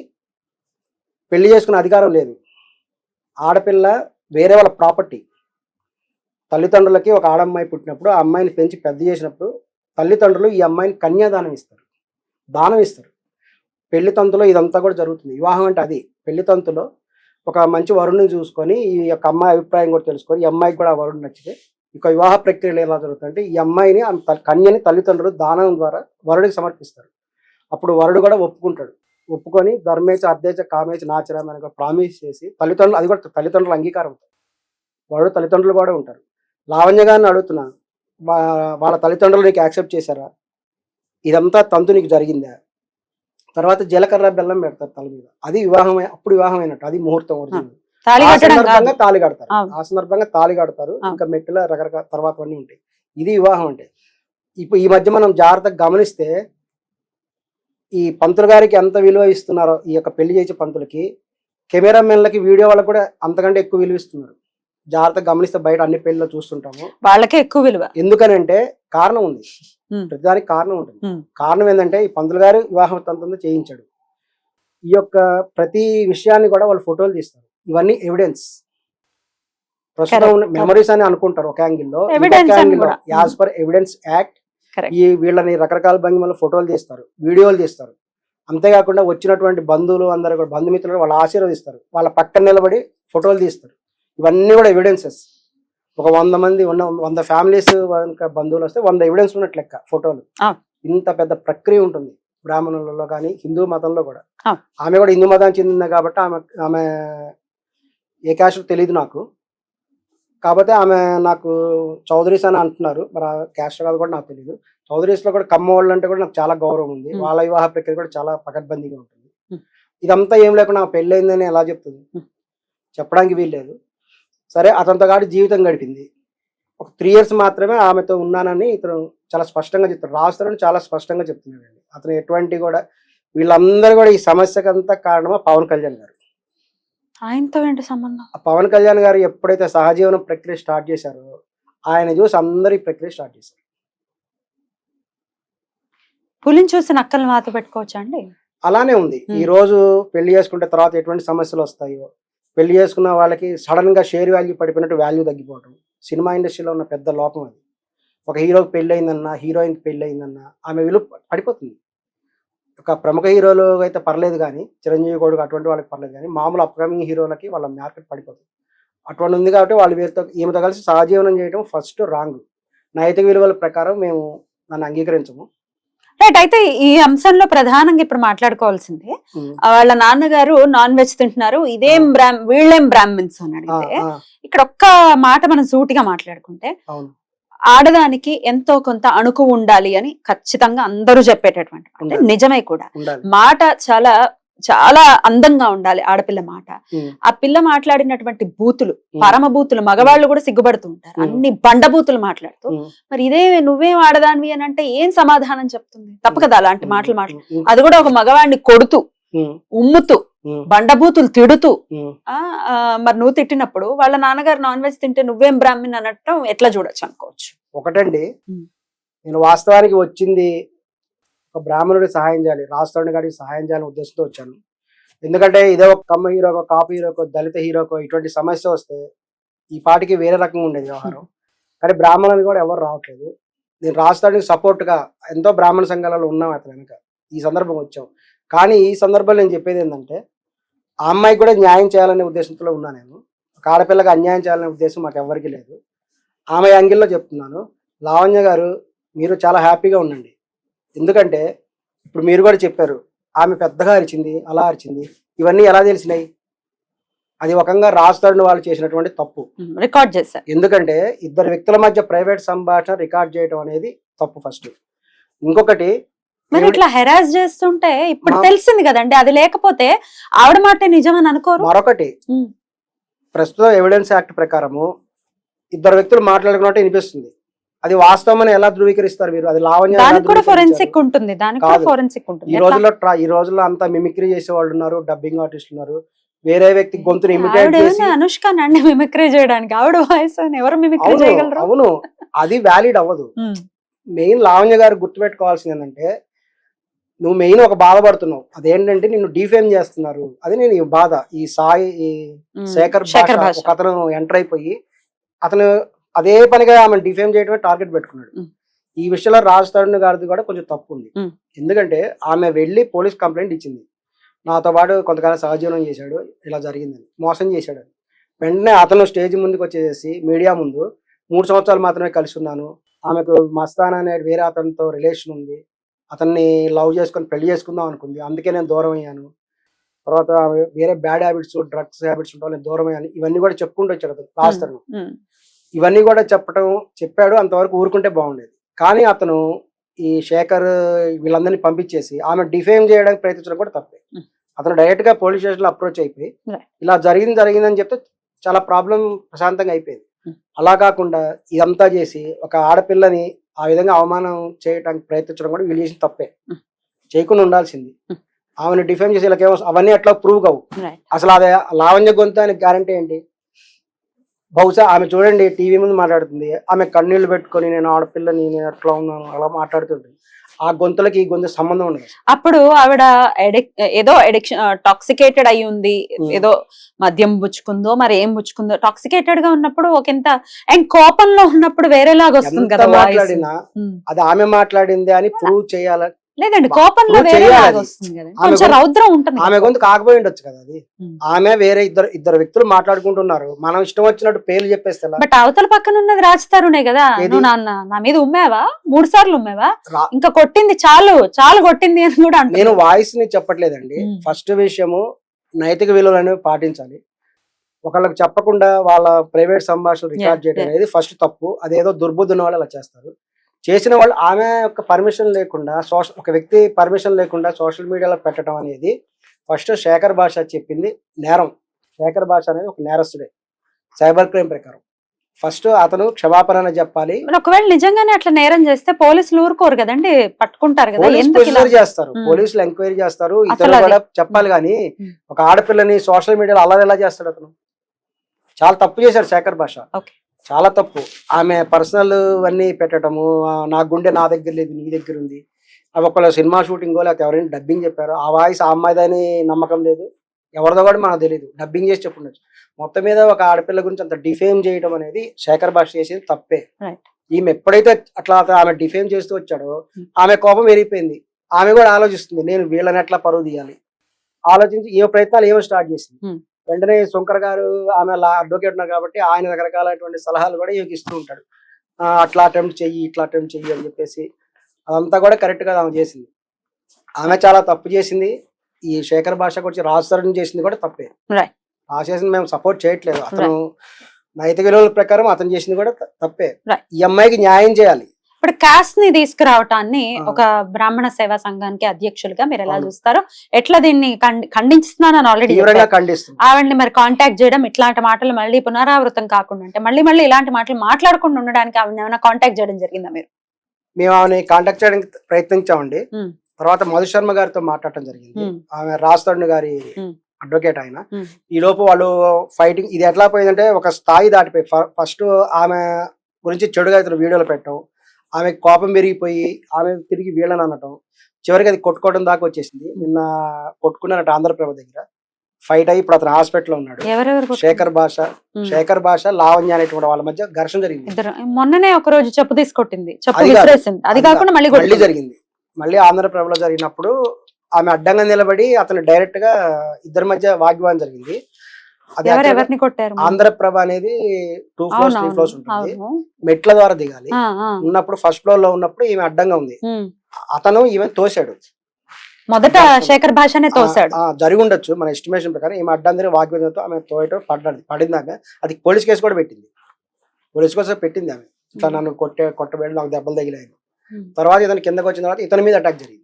పెళ్లి చేసుకునే అధికారం లేదు. ఆడపిల్ల వేరే వాళ్ళ ప్రాపర్టీ. తల్లిదండ్రులకి ఒక ఆడమ్మాయి పుట్టినప్పుడు ఆ అమ్మాయిని పెంచి పెద్ద చేసినప్పుడు తల్లిదండ్రులు ఈ అమ్మాయిని కన్యాదానం ఇస్తారు, దానం ఇస్తారు. పెళ్లి తంతులో ఇదంతా కూడా జరుగుతుంది. వివాహం అంటే అది. పెళ్లి తంతులో ఒక మంచి వరుణ్ణి చూసుకొని ఈ యొక్క అమ్మాయి అభిప్రాయం కూడా తెలుసుకొని, ఈ అమ్మాయికి కూడా ఆ వరుణ్ నచ్చితే ఇక వివాహ ప్రక్రియలు ఎలా జరుగుతుందంటే ఈ అమ్మాయిని కన్యని తల్లిదండ్రులు దానం ద్వారా వరుడికి సమర్పిస్తారు. అప్పుడు వరుడు కూడా ఒప్పుకుంటాడు. ఒప్పుకొని ధర్మేచ అర్ధేచ కామేచ నాచరం అని ప్రామిస్ చేసి తల్లిదండ్రులు, అది కూడా తల్లిదండ్రుల అంగీకారం, వరుడు తల్లిదండ్రులు కూడా ఉంటారు. లావణ్య గారిని అడుగుతున్నా, వాళ్ళ తల్లిదండ్రులు నీకు యాక్సెప్ట్ చేశారా? ఇదంతా తంతు నీకు జరిగిందా? తర్వాత జీలకర్ర బెల్లం పెడతారు తల మీద, అది వివాహం. అప్పుడు వివాహం అయినట్టు, అది ముహూర్తం ఒరిజినల్. ఆ సందర్భంగా తాళి కడతారు. ఇంకా మెట్టుల రకరకాల తర్వాత అన్నీ ఉంటాయి. ఇది వివాహం అంటే. ఇప్పుడు ఈ మధ్య మనం జాగ్రత్తగా గమనిస్తే ఈ పంతులు గారికి ఎంత విలువ ఇస్తున్నారో, ఈ యొక్క పెళ్లి చేసే పంతులకి, కెమెరామెన్లకి, వీడియో వాళ్ళకి కూడా అంతకంటే ఎక్కువ విలువ ఇస్తున్నారు. జాగ్రత్తగా గమనిస్తే బయట అన్ని పెళ్లిలో చూస్తుంటాము, వాళ్ళకే ఎక్కువ విలువ. ఎందుకనంటే కారణం ఉంది, ప్రతిదానికి కారణం ఉంటుంది. కారణం ఏంటంటే ఈ పంతులు గారు వివాహం తంతుతో చేయించాడు. ఈ యొక్క ప్రతి విషయాన్ని కూడా వాళ్ళు ఫోటోలు తీస్తారు. ఇవన్నీ ఎవిడెన్స్. ప్రస్తుతం మెమరీస్ అని అనుకుంటారు ఒక యాంగిల్లో, యాజ్ పర్ ఎవిడెన్స్ యాక్ట్ ఈ వీళ్ళని రకరకాల భంగిమలో ఫోటోలు తీస్తారు, వీడియోలు తీస్తారు. అంతేకాకుండా వచ్చినటువంటి బంధువులు అందరూ కూడా, బంధుమిత్రులు వాళ్ళు ఆశీర్వదిస్తారు, వాళ్ళ పక్కన నిలబడి ఫోటోలు తీస్తారు. ఇవన్నీ కూడా ఎవిడెన్సెస్. ఒక 100 మంది ఉన్న 100 ఫ్యామిలీస్ బంధువులు వస్తే 100 ఎవిడెన్స్ ఉన్నట్టు లెక్క ఫోటోలు. ఇంత పెద్ద ప్రక్రియ ఉంటుంది బ్రాహ్మణులలో కానీ హిందూ మతంలో కూడా. ఆమె కూడా హిందూ మతానికి చెందింది కాబట్టి ఆమె ఏ క్యాస్ట్ తెలియదు నాకు. కాకపోతే ఆమె నాకు చౌదరీస్ అని అంటున్నారు, మరి ఆ క్యాస్ట్ కాదు కూడా నాకు తెలియదు. చౌదరీస్ లో కూడా కమ్మ వాళ్ళు అంటే కూడా నాకు చాలా గౌరవం ఉంది. వాళ్ళ వివాహ ప్రక్రియ కూడా చాలా పకడ్బందీగా ఉంటుంది. ఇదంతా ఏం లేకుండా పెళ్ళయిందని ఎలా చెప్తుంది? చెప్పడానికి వీల్లేదు. సరే, అతనితో కాదు జీవితం గడిపింది. ఒక 3 years మాత్రమే ఆమెతో ఉన్నానని ఇతను చాలా స్పష్టంగా చెప్తాడు. రాస్తారని చాలా స్పష్టంగా చెప్తున్నాడండి. అతను ఎటువంటి కూడా, వీళ్ళందరూ కూడా ఈ సమస్యకంతా కారణమా పవన్ కళ్యాణ్ గారు. ఆయనతో ఏంటి సంబంధం? పవన్ కళ్యాణ్ గారు ఎప్పుడైతే సహజీవనం ప్రక్రియ స్టార్ట్ చేశారో ఆయన చూసి అందరూ ఈ ప్రక్రియ స్టార్ట్ చేశారు. పులిని చూసి నక్కలు వాత పెట్టుకోవచ్చా అండి? అలానే ఉంది. ఈ రోజు పెళ్లి చేసుకుంటే తర్వాత ఎటువంటి సమస్యలు వస్తాయో, పెళ్లి చేసుకున్న వాళ్ళకి సడన్ గా షేర్ వాల్యూ పడిపోయినట్టు వాల్యూ తగ్గిపోవడం సినిమా ఇండస్ట్రీలో ఉన్న పెద్ద లోపం అది. ఒక హీరోకి పెళ్లి అయిందన్నా, హీరోయిన్కి పెళ్లి అయిందన్నా ఆమె విలువ పడిపోతుంది. ఒక ప్రముఖ హీరోలు అయితే పర్లేదు కానీ, చిరంజీవి కొడుకు అటువంటి వాళ్ళకి పర్లేదు కానీ, మామూలు అప్కమింగ్ హీరోలకి వాళ్ళ మార్కెట్ పడిపోతుంది. అటువంటి ఉంది కాబట్టి వాళ్ళు వీరితో ఈమెతో కలిసి సహజీవనం చేయడం ఫస్ట్ రాంగ్. నైతిక విలువల ప్రకారం మేము దాన్ని అంగీకరించము. రైట్. అయితే ఈ అంశంలో ప్రధానంగా ఇప్పుడు మాట్లాడుకోవాల్సిందే, వాళ్ళ నాన్నగారు నాన్ వెజ్ తింటున్నారు, ఇదేం వీళ్ళేం బ్రాహ్మిన్స్ అని అడిగితే, ఇక్కడ ఒక్క మాట మనం సూటిగా మాట్లాడుకుంటే, ఆడదానికి ఎంతో కొంత అణుకు ఉండాలి అని ఖచ్చితంగా అందరూ చెప్పేటటువంటి అంటే నిజమే కూడా. మాట చాలా చాలా అందంగా ఉండాలి ఆడపిల్ల మాట. ఆ పిల్ల మాట్లాడినటువంటి బూతులు, పరమ బూతులు, మగవాళ్ళు కూడా సిగ్గుపడుతూ ఉంటారు అన్ని బండ బూతులు మాట్లాడుతూ. మరి ఇదే నువ్వేం ఆడదానివి అని అంటే ఏం సమాధానం చెప్తుంది? తప్పు కదా అలాంటి మాటలు మాట్లాడు. అది కూడా ఒక మగవాడిని కొడుతూ, ఉమ్ముతూ, బండబూతులు తిడుతూ ఉమ్. మరి నువ్వు తిట్టినప్పుడు వాళ్ళ నాన్నగారు నాన్ వెజ్ తింటే నువ్వేం బ్రాహ్మణ్ అనటం ఎట్లా చూడొచ్చు అనుకోవచ్చు. ఒకటండి, ఉమ్. నేను వాస్తవానికి వచ్చింది ఒక బ్రాహ్మణుడికి సహాయం చేయాలి, రాష్ట్రాన్ని గారికి సహాయం చేయాలని ఉద్దేశంతో వచ్చాను. ఎందుకంటే ఇదే ఒక కమ్మ హీరోకో, కాపు హీరోకో, దళిత హీరోకో ఇటువంటి సమస్య వస్తే ఈ పాటికి వేరే రకంగా ఉండేది వ్యవహారం. కానీ బ్రాహ్మణులు కూడా ఎవరు రావట్లేదు. నేను రాష్ట్రానికి సపోర్ట్గా ఎంతో బ్రాహ్మణ సంఘాలలో ఉన్నాం అతను వెనక. ఈ సందర్భం వచ్చాం. కానీ ఈ సందర్భంలో నేను చెప్పేది ఏంటంటే, ఆ అమ్మాయికి కూడా న్యాయం చేయాలనే ఉద్దేశంతో ఉన్నా నేను. ఒక ఆడపిల్లకి అన్యాయం చేయాలనే ఉద్దేశం మాకు ఎవరికి లేదు. ఆమె యాంగిల్లో చెప్తున్నాను, లావణ్య గారు మీరు చాలా హ్యాపీగా ఉండండి. ఎందుకంటే ఇప్పుడు మీరు కూడా చెప్పారు, ఆమె పెద్దగా అరిచింది, అలా అరిచింది, ఇవన్నీ ఎలా తెలిసినాయి? అది ఒకంగా రాస్తారని వాళ్ళు చేసినటువంటి తప్పు, రికార్డ్ చేశారు. ఎందుకంటే ఇద్దరు వ్యక్తుల మధ్య ప్రైవేట్ సంభాషణ రికార్డ్ చేయడం అనేది తప్పు ఫస్ట్. ఇంకొకటి, మరి ఇట్లా హెరాస్ చేస్తుంటే ఇప్పుడు తెలిసింది కదండి, అది లేకపోతే ఆవిడ మాటే నిజమని అనుకోరు. మరొకటి, ప్రస్తుతం ఎవిడెన్స్ యాక్ట్ ప్రకారము ఇద్దరు వ్యక్తులు మాట్లాడుకున్నట్టు వినిపిస్తుంది. అది వాస్తవం అని ఎలా ధృవీకరిస్తారు మీరు? అది లావణ్య దానికి కూడా ఫోరెన్సిక్ ఉంటుంది, దానికి కూడా ఫోరెన్సిక్ ఉంటుంది. ఈ రోజుల్లో అంతా మిమిక్రీ చేసే వాళ్ళు ఉన్నారు, డబ్బింగ్ ఆర్టిస్టులు ఉన్నారు. వేరే వ్యక్తి గొంతుని ఇమిటేట్ చేసి అనుష్క నండి మిమిక్రీ చేయడానికి, ఆవిడ వాయిస్ ఎవరు మిమిక్రీ చేయగలరు? అవును, అది వ్యాలిడ్ అవ్వదు. మెయిన్ లావణ్య గారు గుర్తుపెట్టుకోవాల్సింది ఏంటంటే, నువ్వు మెయిన్ ఒక బాధపడుతున్నావు, అదేంటంటే నిన్ను డిఫేమ్ చేస్తున్నారు. అది నేను ఈ బాధ. ఈ సాయి, ఈ శేఖర్ భాష ఒక అతను ఎంటర్ అయిపోయి అతను అదే పనిగా ఆమె డిఫేమ్ చేయడమే టార్గెట్ పెట్టుకున్నాడు. ఈ విషయంలో రాజ్ తరుణ్ గారిది కూడా కొంచెం తప్పు ఉంది. ఎందుకంటే ఆమె వెళ్ళి పోలీస్ కంప్లైంట్ ఇచ్చింది, నాతో పాటు కొంతకాలం సహజీవనం చేశాడు, ఇలా జరిగిందని, మోసం చేశాడు అని. వెంటనే అతను స్టేజ్ ముందుకు వచ్చేసి మీడియా ముందు 3 సంవత్సరాలు మాత్రమే కలిసి ఉన్నాను, ఆమెకు మస్తాన్ అనే వేరే అతనితో రిలేషన్ ఉంది, అతన్ని లవ్ చేసుకొని పెళ్లి చేసుకుందాం అనుకుంది, అందుకే నేను దూరం అయ్యాను, తర్వాత వేరే బ్యాడ్ హ్యాబిట్స్, డ్రగ్స్ హ్యాబిట్స్ ఉంటాను, నేను దూరం అయ్యాను, ఇవన్నీ కూడా చెప్పుకుంటూ వచ్చాడు అతను రాస్తాను. ఇవన్నీ కూడా చెప్పాడు. అంతవరకు ఊరుకుంటే బాగుండేది. కానీ అతను ఈ శేఖర్ వీళ్ళందరినీ పంపించేసి ఆమె డిఫేమ్ చేయడానికి ప్రయత్నించడం కూడా తప్పే. అతను డైరెక్ట్ గా పోలీస్ స్టేషన్ లో అప్రోచ్ అయిపోయి ఇలా జరిగిందని చెప్తే చాలా ప్రాబ్లం ప్రశాంతంగా అయిపోయింది. అలా కాకుండా ఇదంతా చేసి ఒక ఆడపిల్లని ఆ విధంగా అవమానం చేయడానికి ప్రయత్నించడం కూడా వీళ్ళు చేసిన తప్పే, చేయకుండా ఉండాల్సింది. ఆమెను డిఫేమ్ చేసి ఇలా అవన్నీ అట్లా ప్రూవ్ కావు. అసలు అదే లావణ్య గొంతు అని గ్యారంటీ ఏంటి? బహుశా ఆమె చూడండి టీవీ ముందు మాట్లాడుతుంది, ఆమె కన్నీళ్లు పెట్టుకొని నేను ఆడపిల్లని, నేను ఎట్లా ఉన్నాను అలా మాట్లాడుతుంటుంది. ఆ గొంతులకి ఈ గొంతు సంబంధం ఉండదు. అప్పుడు ఆవిడ ఏదో ఎడిక్షన్, టాక్సికేటెడ్ అయి ఉంది, ఏదో మద్యం పుచ్చుకుందో మరి ఏం పుచ్చుకుందో, టాక్సికేటెడ్ గా ఉన్నప్పుడు ఒకంత అండ్ కోపంలో ఉన్నప్పుడు వేరేలాగా వస్తుంది కదా మాట్లాడినా. అది ఆమె మాట్లాడింది అని ప్రూవ్ చేయాలి. లేదండి, కోపంలో వేరేలాగా వస్తుంది కదా, కొంచెం రౌద్రం ఉంటుంది. ఆమె గొంతు కాకపోయి ఉండొచ్చు కదా అది. ఆమె వేరే ఇద్దరు వ్యక్తులు మాట్లాడుకుంటున్నారు, మనం ఇష్టం వచ్చినట్టు పేర్లు చెప్పేస్తే. బట్ అవతల పక్కన ఉన్నది రాజ్ తరుణే కదా. నువ్వు నా మీద ఉమ్మావా, 3 సార్లు ఉమ్మావా, ఇంకా కొట్టింది చాలు కొట్టింది అని కూడా. నేను వాయిస్ ని చెప్పట్లేదండి. ఫస్ట్ విషయము నైతిక విలువలను పాటించాలి. ఒకళ్ళకి చెప్పకుండా వాళ్ళ ప్రైవేట్ సంభాషణ రికార్డ్ చేయడం అనేది ఫస్ట్ తప్పు. అదేదో దుర్బుద్ధున్న వాళ్ళు అలా చేస్తారు. చేసిన వాళ్ళు ఆమె యొక్క పర్మిషన్ లేకుండా, ఒక వ్యక్తి పర్మిషన్ లేకుండా సోషల్ మీడియాలో పెట్టడం అనేది ఫస్ట్ శేఖర్ భాష చెప్పింది నేరం. శేఖర్ భాష అనేది ఒక నేరస్తుడే సైబర్ క్రైమ్ ప్రకారం. ఫస్ట్ అతను క్షమాపణ చెప్పాలి. ఒకవేళ నిజంగానే అట్లా నేరం చేస్తే పోలీసులు ఊరుకోరు కదండి, పట్టుకుంటారు కదా, చేస్తారు, పోలీసులు ఎంక్వైరీ చేస్తారు. ఇతను కూడా చెప్పాలి. కానీ ఒక ఆడపిల్లని సోషల్ మీడియాలో అలా ఎలా చేస్తాడు అతను? చాలా తప్పు చేశాడు శేఖర్ భాష, చాలా తప్పు. ఆమె పర్సనల్ అన్నీ పెట్టడము, నా గుండె నా దగ్గర లేదు నీ దగ్గర ఉంది, అవి ఒకళ్ళ సినిమా షూటింగో లేకపోతే ఎవరైనా డబ్బింగ్ చెప్పారో, ఆ వాయిస్ ఆ అమ్మాయిదని నమ్మకం లేదు, ఎవరిదో కూడా మనకు తెలియదు, డబ్బింగ్ చేసి చెప్పుండొచ్చు. మొత్తం మీద ఒక ఆడపిల్ల గురించి అంత డిఫేమ్ చేయడం అనేది శేఖర్ భాష చేసేది తప్పే. ఈమె ఎప్పుడైతే అట్లా ఆమె డిఫేమ్ చేస్తూ వచ్చాడో ఆమె కోపం పెరిగిపోయింది. ఆమె కూడా ఆలోచిస్తుంది, నేను వీళ్ళని ఎట్లా పరువు తీయాలి, ఆలోచించి ఏ ప్రయత్నాలు ఏమో స్టార్ట్ చేసింది. వెంటనే శంకర్ గారు ఆమె అడ్వకేట్ ఉన్నారు కాబట్టి ఆయన రకరకాలైనటువంటి సలహాలు కూడా ఈమెకి ఇస్తూ ఉంటాడు. అట్లా అటెంప్ట్ చెయ్యి, ఇట్లా అటెంప్ట్ చెయ్యి అని చెప్పేసి అదంతా కూడా కరెక్ట్ గా ఆమె చేసింది. ఆమె చాలా తప్పు చేసింది. ఈ శేఖర్ భాష గురించి రాజస్థాన్ చేసింది కూడా తప్పే. చేసింది మేము సపోర్ట్ చేయట్లేదు. అతను నైతిక విలువల ప్రకారం అతను చేసింది కూడా తప్పే. ఈ అమ్మాయికి న్యాయం చేయాలి. ఇప్పుడు కాస్ట్ ని తీసుకురావటాన్ని ఒక బ్రాహ్మణ సేవా సంఘానికి అధ్యక్షులుగా మీరు ఎలా చూస్తారు? ఎట్లా దీన్ని ఖండిస్తున్నానని ఆల్రెడీ ఆవిడని మరి కాంటాక్ట్ చేయడం, ఇట్లాంటి మాటలు మళ్ళీ పునరావృతం కాకుండా, అంటే మళ్ళీ ఇలాంటి మాటలు మాట్లాడకుండా ఉండడానికి ఆవిడ ఏమైనా కాంటాక్ట్ చేయడం జరిగిందా మీరు? మేము ఆమె కాంటాక్ట్ చేయడానికి ప్రయత్నించామండి. తర్వాత మధు శర్మ గారితో మాట్లాడటం జరిగింది. ఆమె రాజ్ తరుణ్ గారి అడ్వకేట్ ఆయన. Hmm. ఈ లోపు వాళ్ళు ఫైటింగ్, ఇది ఎట్లా పోయిందంటే ఒక స్థాయి దాటిపోయి ఫస్ట్ ఆమె గురించి చెడుగా ఇతను వీడియోలు పెట్టడం, ఆమె కోపం పెరిగిపోయి ఆమె తిరిగి వీళ్ళని అనటం, చివరికి అది కొట్టుకోవడం దాకా వచ్చేసింది. నిన్న కొట్టుకున్నారట ఆంధ్రప్రభ దగ్గర, ఫైట్ అయ్యి ఇప్పుడు అతను హాస్పిటల్లో ఉన్నాడు. ఎవరెవరు శేఖర్ భాష లావణ్య అనేటువంటి వాళ్ళ మధ్య ఘర్షణ జరిగింది. ఇద్దరు మొన్ననే ఒక రోజు చెప్పు తీసుకొట్టింది, చెప్పు అది కాదు. విసిరేసింది. అది కాకుండా మళ్ళీ మళ్ళీ జరిగింది. మళ్ళీ ఆంధ్రప్రభలో జరిగినప్పుడు ఆమె అడ్డంగా నిలబడి అతను డైరెక్ట్ గా ఇద్దరి మధ్య వాగ్వాదం జరిగింది. అది ఎవరిని కొట్టారు? ఆంధ్రప్రభ అనేది 2 floors 3 floors ఉంటుంది, అవును. మెట్ల ద్వారా దిగాలి. ఆ, ఆ. ఉన్నప్పుడు ఫస్ట్ ఫ్లోర్ లో ఉన్నప్పుడు ఈమె అడ్డంగా ఉంది, ఉమ్. అతను ఈమె తోశాడు. మొదట శేఖర్ భాషనే తోశాడు. జరిగి ఉండొచ్చు మన ఎస్టిమేషన్ ప్రకారం. ఈమె అడ్డం వాగ్వాదంతో ఆమె తోయటం పడిందాక అది పోలీస్ కేసు కూడా పెట్టింది. పోలీస్ కేసు పెట్టింది ఆమె, ఇట్లా నన్ను కొట్టబెట్టి నాకు దెబ్బలు తగిలాయి. తర్వాత ఇతను కిందకి వచ్చిన తర్వాత ఇతని మీద అటాక్ జరిగింది.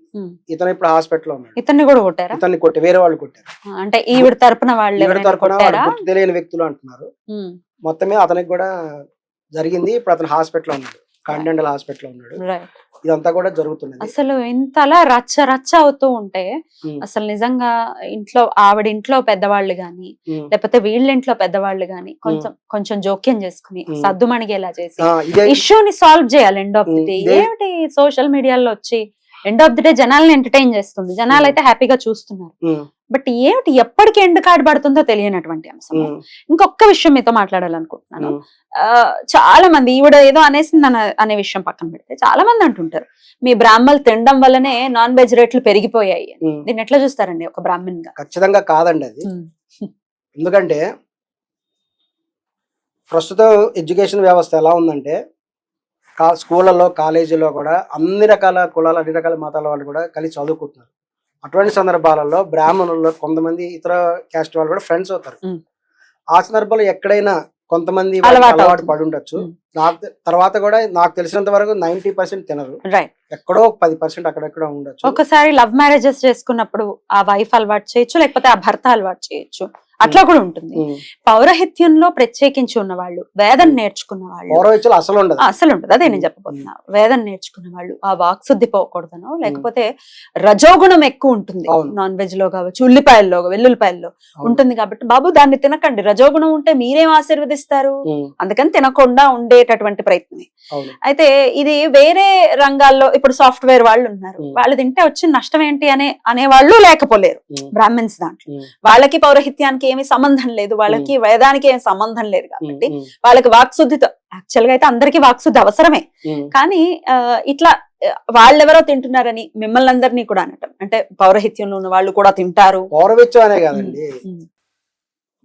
ఇతను ఇప్పుడు హాస్పిటల్లో ఉన్నాడు. ఇతన్ని కూడా కొట్టారా? ఇతన్ని కొట్టి వేరే వాళ్ళు కొట్టారు. అంటే ఈవిడ తరపున వాళ్ళు గుర్తు తెలియని వ్యక్తులు అంటున్నారు. మొత్తమే అతనికి కూడా జరిగింది. ఇప్పుడు అతను హాస్పిటల్లో ఉన్నాడు, కాంటినెంటల్ హాస్పిటల్లో ఉన్నాడు. ఇదంతా కూడా జరుగుతున్నది. అసలు ఇంతలా రచ్చ రచ్చ అవుతూ ఉంటే అసలు నిజంగా ఇంట్లో ఆవిడ ఇంట్లో పెద్దవాళ్ళు గాని లేకపోతే వీళ్ళ ఇంట్లో పెద్దవాళ్ళు గాని కొంచెం జోక్యం చేసుకుని సద్దుమణిగేలా చేసి ఇష్యూని సాల్వ్ చేయాలి. ఎండ్ ఆఫ్ ది డే ఏమిటి సోషల్ మీడియాలో వచ్చి ఎండ్ ఆఫ్ ది డే జనాలను ఎంటర్టైన్ చేస్తుంది, జనాలు అయితే హ్యాపీగా చూస్తున్నారు. బట్ ఏమిటి ఎప్పటికి ఎండ్ కార్డ్ పడుతుందో తెలియనటువంటి అంశం. ఇంకొక విషయం మీతో మాట్లాడాలనుకుంటున్నాను. చాలా మంది ఈవిడ ఏదో అనేసింది అనే విషయం పక్కన పెడితే చాలా మంది అంటుంటారు మీ బ్రాహ్మణులు తినడం వల్లనే నాన్ వెజ్ రేట్లు పెరిగిపోయాయి. దీన్ని ఎట్లా చూస్తారండి ఒక బ్రాహ్మణ్ గా? ఖచ్చితంగా కాదండి అది. ఎందుకంటే ప్రస్తుతం ఎడ్యుకేషన్ వ్యవస్థ ఎలా ఉందంటే స్కూళ్ళలో కాలేజీలో కూడా అన్ని రకాల కులాలు అన్ని రకాల మతాల వాళ్ళు కూడా కలిసి చదువుకుంటున్నారు. అటువంటి సందర్భాలలో బ్రాహ్మణుల్లో కొంతమంది ఇతర క్యాస్ట్ వాళ్ళు కూడా ఫ్రెండ్స్ అవుతారు. ఆ సందర్భంలో ఎక్కడైనా కొంతమంది అలవాటు పడి ఉండొచ్చు. నాకు తర్వాత కూడా నాకు తెలిసినంత వరకు 90% తినరు, ఎక్కడో 10% అక్కడెక్కడ ఉండొచ్చు. ఒకసారి లవ్ మ్యారేజెస్ చేసుకున్నప్పుడు ఆ వైఫ్ అలవాటు చేయొచ్చు, లేకపోతే ఆ భర్త అలవాటు చేయొచ్చు, అట్లా కూడా ఉంటుంది. పౌరహిత్యంలో ప్రత్యేకించి ఉన్న వాళ్ళు, వేదం నేర్చుకున్న వాళ్ళు, పౌరహిత్యం అసలు ఉండదు. అదే నేను చెప్పబోతున్నా. వేదం నేర్చుకున్న వాళ్ళు ఆ వాక్శుద్ధి పోకూడదనో లేకపోతే రజోగుణం ఎక్కువ ఉంటుంది నాన్ వెజ్ లో కావచ్చు, ఉల్లిపాయల్లో వెల్లుల్లిపాయల్లో ఉంటుంది కాబట్టి బాబు దాన్ని తినకండి, రజోగుణం ఉంటే మీరేం ఆశీర్వదిస్తారు, అందుకని తినకుండా ఉండేటటువంటి ప్రయత్నమే. అయితే ఇది వేరే రంగాల్లో ఇప్పుడు సాఫ్ట్వేర్ వాళ్ళు ఉన్నారు, వాళ్ళు తింటే వచ్చిన నష్టం ఏంటి అనేవాళ్ళు లేకపోలేరు. బ్రాహ్మణ్స్ దాంట్లో వాళ్ళకి పౌరహిత్యానికి ఏమి సంబంధం లేదు, వాళ్ళకి వేదానికి ఏమి సంబంధం లేదు కాబట్టి వాళ్ళకి వాక్శుద్ధితో, యాక్చువల్ గా అయితే అందరికీ వాక్శుద్ధి అవసరమే, కానీ ఇట్లా వాళ్ళెవరో తింటున్నారని మిమ్మల్ని అందరినీ కూడా అనటం అంటే పౌరహిత్యంలో ఉన్న వాళ్ళు కూడా తింటారు. పౌరహిత్యం అనే కాదండి,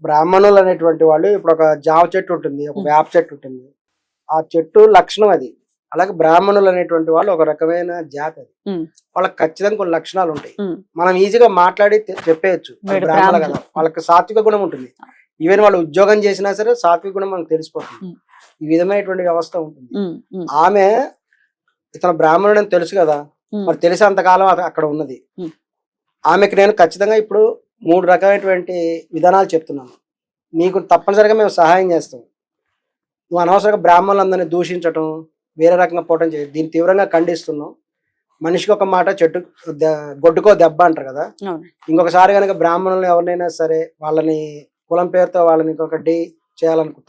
బ్రాహ్మణులు అనేటువంటి వాళ్ళు ఇప్పుడు ఒక జామ చెట్టు ఉంటుంది, ఒక వేప చెట్టు ఉంటుంది, ఆ చెట్టు లక్షణం అది. అలాగే బ్రాహ్మణులు అనేటువంటి వాళ్ళు ఒక రకమైన జాతి అది, వాళ్ళకి ఖచ్చితంగా కొన్ని లక్షణాలు ఉంటాయి. మనం ఈజీగా మాట్లాడి చెప్పేయచ్చు బ్రాహ్మణులు కదా, వాళ్ళకి సాత్విక గుణం ఉంటుంది. ఈవెన్ వాళ్ళు ఉద్యోగం చేసినా సరే సాత్విక గుణం మనకు తెలిసిపోతుంది. ఈ విధమైనటువంటి వ్యవస్థ ఉంటుంది. ఆమె ఇతను బ్రాహ్మణుడు అని తెలుసు కదా, మరి తెలిసేంతకాలం అక్కడ ఉన్నది. ఆమెకి నేను ఖచ్చితంగా ఇప్పుడు 3 రకమైనటువంటి విధానాలు చెప్తున్నాను. నీకు తప్పనిసరిగా మేము సహాయం చేస్తాం. నువ్వు అనవసరంగా బ్రాహ్మణులందరినీ దూషించటం, వేరే రకంగా పోవటం చేయ, దీన్ని తీవ్రంగా ఖండిస్తున్నాం. మనిషికి ఒక మాట చెట్టు గొడ్డుకో దెబ్బ అంటారు కదా. ఇంకొకసారి కనుక బ్రాహ్మణులను ఎవరినైనా సరే వాళ్ళని కులం పేరుతో వాళ్ళని ఇంకొకటి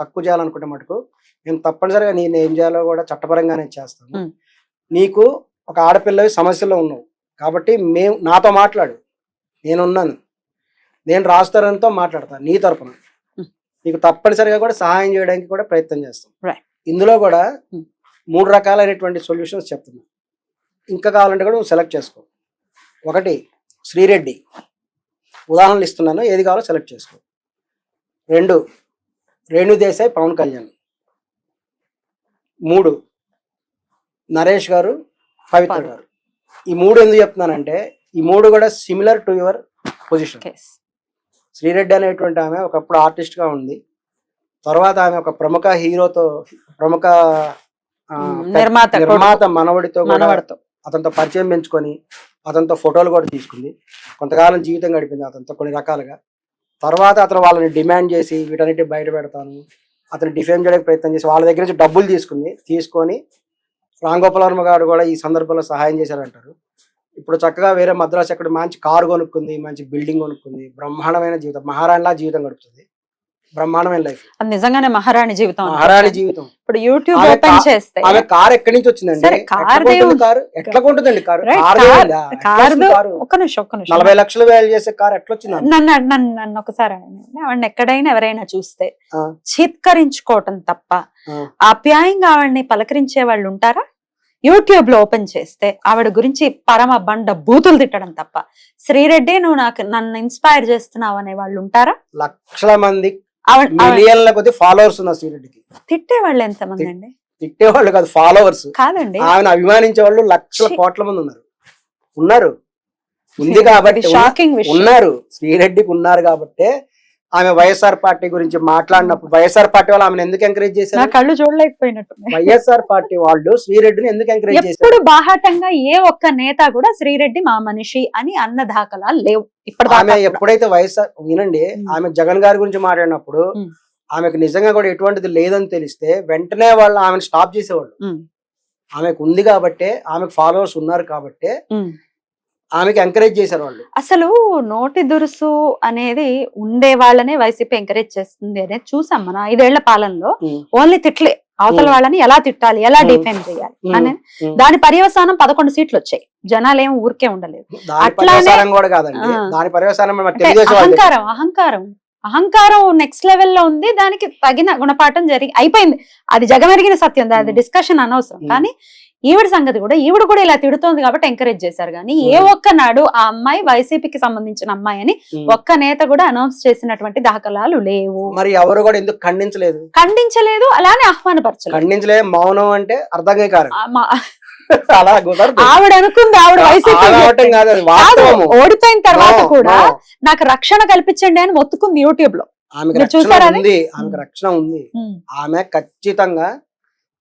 తక్కువ చేయాలనుకుంటే మటుకు మేము తప్పనిసరిగా నేను ఏం చేయాలో కూడా చట్టపరంగానే చేస్తాను. నీకు ఒక ఆడపిల్లవి సమస్యలో ఉన్నావు కాబట్టి నాతో మాట్లాడు, నేనున్నాను, నేను రాజుతరంతో మాట్లాడతాను నీ తరపున, నీకు తప్పనిసరిగా కూడా సహాయం చేయడానికి కూడా ప్రయత్నం చేస్తాం. ఇందులో కూడా 3 రకాలైనటువంటి సొల్యూషన్స్ చెప్తున్నాను. ఇంకా కావాలంటే కూడా నువ్వు సెలెక్ట్ చేసుకో. 1 శ్రీరెడ్డి, ఉదాహరణలు ఇస్తున్నాను, ఏది కావాలో సెలెక్ట్ చేసుకో. 2 రేణుదేశాయ్ పవన్ కళ్యాణ్. 3 నరేష్ గారు పవిత్ర గారు. ఈ 3 ఎందుకు చెప్తున్నానంటే ఈ 3 కూడా similar to your position. Sri Reddy అనేటువంటి ఆమె ఒకప్పుడు ఆర్టిస్ట్ గా ఉంది, తర్వాత ఆమె ఒక ప్రముఖ హీరోతో ప్రముఖ నిర్మాత మనవడితో అతనితో పరిచయం పెంచుకొని అతనితో ఫోటోలు కూడా తీసుకుంది, కొంతకాలం జీవితం గడిపింది అతనితో కొన్ని రకాలుగా. తర్వాత అతను వాళ్ళని డిమాండ్ చేసి వీటన్నిటి బయట పెడతాను, అతను డిఫేమ్ చేయడానికి ప్రయత్నం చేసి వాళ్ళ దగ్గర నుంచి డబ్బులు తీసుకొని రామ్ గోపాల్ వర్మ గారు కూడా ఈ సందర్భంలో సహాయం చేశారంటారు. ఇప్పుడు చక్కగా వేరే మద్రాసు ఎక్కడ మంచి కారు కొనుక్కుంది, మంచి బిల్డింగ్ కొనుక్కుంది, బ్రహ్మాండమైన జీవితం, మహారాణిలా జీవితం గడుపుతుంది, బ్రహ్మాండమైన లైఫ్, అది నిజంగానే మహారాణి జీవితం మహారాణి అనుకోవచ్చా? జీవితం. ఇప్పుడు యూట్యూబ్ ఆమె ఓపెన్ చేస్తే ఆమె కారు ఎక్కడి నుంచి వచ్చిందండి? సరే, కారు కారు ఎట్లా కొంటుందండి? కారు Right, కారు కారు- ఏమిలా? ఎట్లా కారు వస్తుంది కారు? ఒక్క నిమిషం 40 లక్షలు వేలు చేసే కారు ఎట్లా వచ్చింది? నన్ను ఒకసారి ఆవిడని ఎక్కడైనా ఎవరైనా చూస్తే ఆ. చీత్కరించుకోవటం తప్ప ఆ. ఆప్యాయంగా ఆవిడని పలకరించే వాళ్ళు ఉంటారా? యూట్యూబ్ లో ఓపెన్ చేస్తే ఆవిడ గురించి పరమ బండ బూతులు తిట్టడం తప్ప, శ్రీరెడ్డి నువ్వు నన్ను ఇన్స్పైర్ చేస్తున్నావు అనే వాళ్ళు ఉంటారా? లక్షల మంది, ఆవిడ మిలియన్ల కొద్ది ఫాలోవర్స్ ఉన్నారు శ్రీరెడ్డికి. తిట్టే వాళ్ళు ఎంతమంది అండి? తిట్టేవాళ్ళు కాదు, ఫాలోవర్స్. కాదండి, ఆమెను అభిమానించే వాళ్ళు లక్షల ఛీ. కోట్ల మంది ఉన్నారు. ఉంది కాబట్టి షాకింగ్ విషయం. ఉన్నారు, శ్రీరెడ్డికి ఉన్నారు కాబట్టి ఆమె వైఎస్ఆర్ పార్టీ గురించి మాట్లాడినప్పుడు వైఎస్ఆర్ పార్టీ వాళ్ళు ఆమెను ఎందుకు ఎంకరేజ్ నా చేశారు? కళ్ళు చూడలేకపోయినట్టు. వైఎస్ఆర్ పార్టీ వాళ్ళు శ్రీరెడ్డిని ఎందుకు ఎంకరేజ్ చేశారు? ఎప్పుడు బాహాటంగా ఏ ఒక్క నేత కూడా శ్రీరెడ్డి మా మనిషి అని అన్న దాఖలాలు లేవు ఆమె ఇప్పటిదాకా. ఎప్పుడైతే వైఎస్ఆర్ వినండి, ఆమె జగన్ గారి గురించి మాట్లాడినప్పుడు ఉమ్. ఆమెకు నిజంగా కూడా ఎటువంటిది లేదని తెలిస్తే వెంటనే వాళ్ళు ఆమెను స్టాప్ చేసేవాళ్ళు. ఉమ్, ఆమెకు ఉంది కాబట్టి, ఆమెకు ఫాలోవర్స్ ఉన్నారు కాబట్టి ఉమ్. ఆమెకి ఎంకరేజ్ చేశారు వాళ్ళు. అసలు నోటి దురుసు అనేది ఉండే వాళ్ళనే వైసీపీ ఎంకరేజ్ చేస్తుంది అనేది చూసాం మన 5 ఏళ్ల పాలనలో. ఉమ్. ఓన్లీ తిట్లే, అవతల వాళ్ళని ఎలా తిట్టాలి, ఎలా ఉమ్. డిఫెండ్ చేయాలి ఉమ్. అనేది. ఉమ్. దాని పర్యవసానం 11 సీట్లు వచ్చాయి. జనాలు ఏం ఊరికే ఉండలేదు. దాని అట్లానే- పర్యవసానం కూడా కాదండి, ఆ. దాని పర్యవసానం మన అంటే తెలుగుదేశం వాళ్ళు అహంకారం అహంకారం అహంకారం నెక్స్ట్ లెవెల్లో ఉంది. దానికి తగిన గుణపాఠం జరిగి అయిపోయింది. అది జగమెరిగిన సత్యం, అది డిస్కషన్ అనవసరం. కానీ ఈవిడ సంగతి కూడా, ఈవిడ కూడా ఇలా తిడుతోంది కాబట్టి ఎంకరేజ్ చేశారు. కానీ ఏ ఒక్కనాడు ఆ అమ్మాయి వైసీపీకి సంబంధించిన అమ్మాయి అని ఒక్క నేత కూడా అనౌన్స్ చేసినటువంటి దాఖలాలు లేవు. మరి ఎవరు కూడా ఎందుకు ఖండించలేదు? ఖండించలేదు, అలానే ఆహ్వానపరచలేదు. ఖండించలేదు. మౌనం అంటే అర్థంగాకారం. ఆ మా- అలా కుదరదు. ఆవిడ అనుకుంది, ఆవిడ వైసీపీ ఆగవటం కాదు, అది వాస్తవము. ఓడిపోయిన తర్వాత No, కూడా no. నాకు రక్షణ కల్పించండి అని మొత్తుకుంది యూట్యూబ్ లో. ఆమెకు మీరు రక్షణ చూసారా అది? ఉంది, ఆమెకు రక్షణ ఉంది. ఆమె ఖచ్చితంగా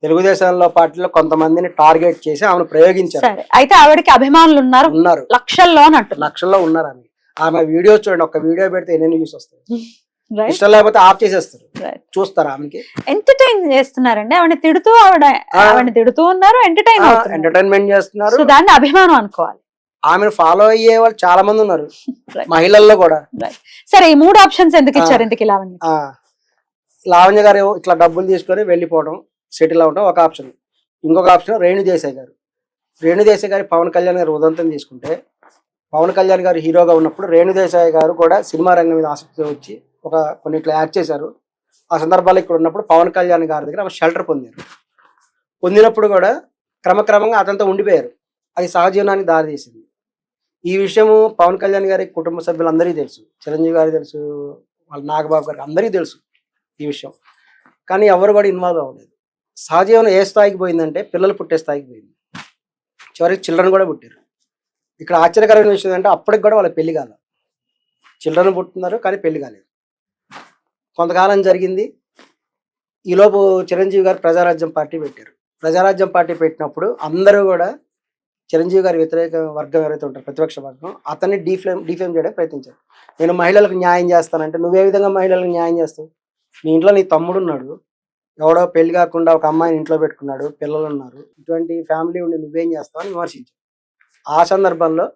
తెలుగుదేశంలో పార్టీలో కొంతమందిని టార్గెట్ చేసి ఆమెను ప్రయోగించారు. సరే, అయితే ఆవిడకి అభిమానులు ఉన్నారు లక్షల్లో అని అంటున్నారు. లక్షల్లో ఉన్నారు. ఆమె వీడియో చూడండి, ఒక వీడియో పెడితే ఎన్ని వ్యూస్ వస్తాయి. Right? ఇష్టం లేకపోతే ఆఫ్ చేసేస్తారు. Right. చూస్తారా? ఆమెకి ఎంటర్టైన్ చేస్తున్నారండి. ఆవిడ తిడుతూ ఉన్నారు, ఎంటర్టైన్ అవుతున్నారు. ఎంటర్టైన్మెంట్ చేస్తున్నారు. సో దాన్ని అభిమానం అనుకోవాలి. ఆమెను ఫాలో అయ్యే వాళ్ళు చాలా మంది ఉన్నారు, Right. మహిళల్లో కూడా. సరే, ఈ 3 ఆప్షన్స్ ఎందుకు ఇచ్చారు ఇంతకి లావణ్య? లావణ్య గారు ఇట్లా డబ్బులు తీసుకొని వెళ్ళిపోవడం, సెటిల్ అవడం ఒక ఆప్షన్. ఇంకొక ఆప్షన్ రేణు దేశాయ్ గారు. రేణు దేశాయ్ గారి పవన్ కళ్యాణ్ గారు ఉదంతం తీసుకుంటే, పవన్ కళ్యాణ్ గారు హీరోగా ఉన్నప్పుడు రేణు దేశాయ్ గారు కూడా సినిమా రంగం మీద ఆసక్తి వచ్చి కొన్నిట్లో యాక్ట్ చేశారు. ఆ సందర్భాల్లో ఇక్కడ ఉన్నప్పుడు పవన్ కళ్యాణ్ గారి దగ్గర ఆమె షెల్టర్ పొందినప్పుడు కూడా క్రమక్రమంగా అతనితో ఉండిపోయారు. అది సహజీవనానికి దారితీసింది. ఈ విషయము పవన్ కళ్యాణ్ గారి కుటుంబ సభ్యులందరికీ తెలుసు, చిరంజీవి గారికి తెలుసు, వాళ్ళ నాగబాబు గారికి అందరికీ తెలుసు ఈ విషయం. కానీ ఎవరు కూడా ఇన్వాల్వ్ అవ్వలేదు. సహజీవనం ఏ స్థాయికి పోయిందంటే పిల్లలు పుట్టే స్థాయికి పోయింది. చివరికి చిల్డ్రన్ కూడా పుట్టారు. ఇక్కడ ఆశ్చర్యకరమైన విషయం ఏంటంటే అప్పటికి కూడా వాళ్ళ పెళ్లి కాలేదు. చిల్డ్రన్ పుట్టున్నారు కానీ పెళ్లి కాలేదు. కొంతకాలం జరిగింది. ఈలోపు చిరంజీవి గారు ప్రజారాజ్యం పార్టీ పెట్టారు. ప్రజారాజ్యం పార్టీ పెట్టినప్పుడు అందరూ కూడా చిరంజీవి గారి వ్యతిరేక వర్గం ఎవరైతే ఉంటారో, ప్రతిపక్ష వర్గం, అతన్ని డిఫేమ్ చేయడానికి ప్రయత్నించారు. నేను మహిళలకు న్యాయం చేస్తానంటే, నువ్వే విధంగా మహిళలకు న్యాయం చేస్తావు? నీ ఇంట్లో నీ తమ్ముడు ఉన్నాడు, ఎవడో పెళ్లి కాకుండా ఒక అమ్మాయిని ఇంట్లో పెట్టుకున్నాడు, పిల్లలు ఉన్నారు, ఇటువంటి ఫ్యామిలీ ఉండి నువ్వేం చేస్తావు అని విమర్శించావు. ఆ సందర్భంలో